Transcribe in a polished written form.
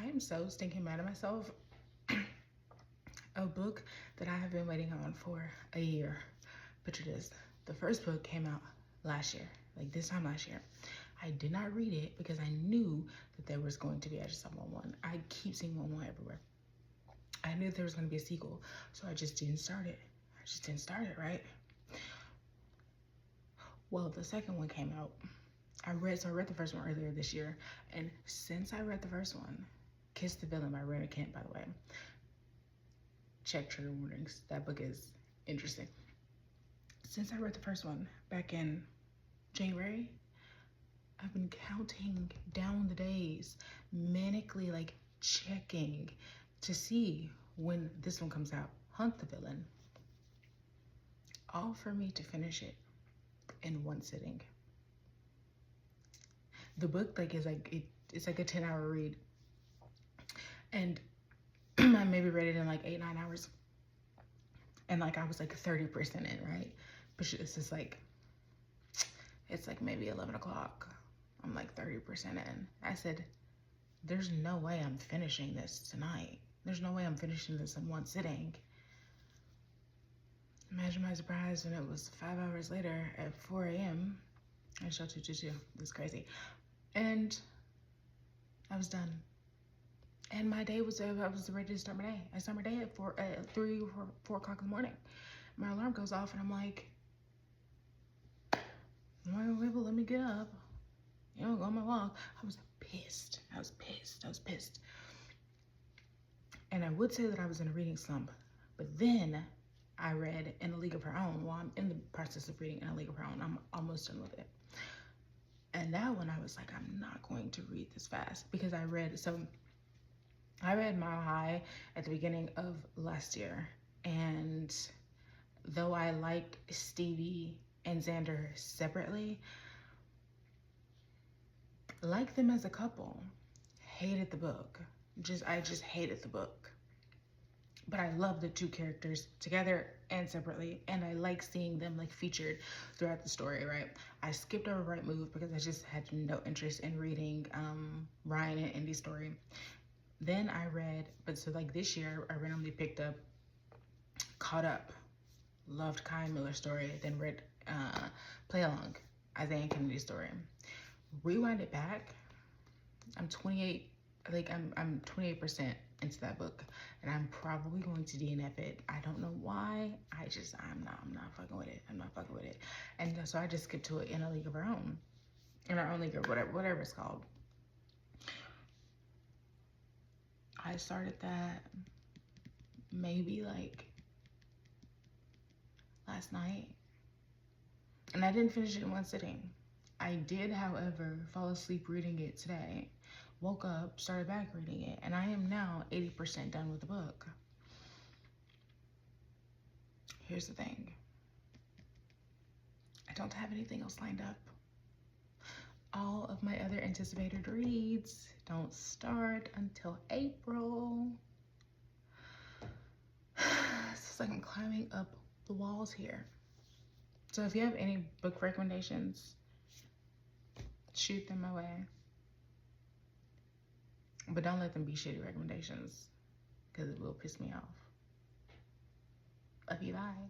am so stinking mad at myself. A book that I have been waiting on for a year. Picture this. The first book came out last year, like this time last year. I did not read it because I knew that there was going to be, I just saw one. I keep seeing one everywhere. I knew there was going to be a sequel, so I just didn't start it. Right? Well, the second one came out. I read the first one earlier this year, and since I read the first one, Kiss the Villain by Raina Kent, by the way. Check trigger warnings. That book is interesting. Since I read the first one back in January, I've been counting down the days, manically like checking to see when this one comes out. Hunt the Villain. All for me to finish it in one sitting. The book like is like it's like a 10-hour read, and I maybe read it in like 8-9 hours, and like I was like 30% in, right? But it's just like, it's like maybe 11 o'clock. I'm like 30% in. I said, there's no way I'm finishing this tonight. There's no way I'm finishing this in one sitting. Imagine my surprise when it was 5 hours later at 4 a.m. I showed 222. It's crazy. And I was done. And my day was, I was ready to start my day. I start my day at 3 or 4 o'clock in the morning. My alarm goes off and I'm like, let me get up. You know, go on my walk. I was pissed. And I would say that I was in a reading slump, but then I read In a League of Her Own. Well, I'm in the process of reading In a League of Her Own. I'm almost done with it. And that one, I was like, I'm not going to read this fast, because I read Mile High at the beginning of last year. And though I liked Stevie and Xander separately, liked them as a couple, hated the book. I just hated the book. But I love the two characters together and separately, and I like seeing them like featured throughout the story, right? I skipped over Right Move because I just had no interest in reading Ryan and Indy's story. Then I read, but so like this year, I randomly picked up Caught Up, loved Kai Miller's story, then read Play Along, Isaiah and Kennedy's story. Rewind it back, I'm 28, like I'm 28% into that book, and I'm probably going to DNF it. I don't know why. I'm not fucking with it. I'm not fucking with it. And so I just skipped to it In a League of Our Own. In Our Own League, or whatever it's called. I started that maybe like last night, and I didn't finish it in one sitting. I did, however, fall asleep reading it today. Woke up, started back reading it, and I am now 80% done with the book. Here's the thing. I don't have anything else lined up. All of my other anticipated reads don't start until April. It's like I'm climbing up the walls here. So if you have any book recommendations, shoot them my way. But don't let them be shitty recommendations, because it will piss me off. Love you, bye.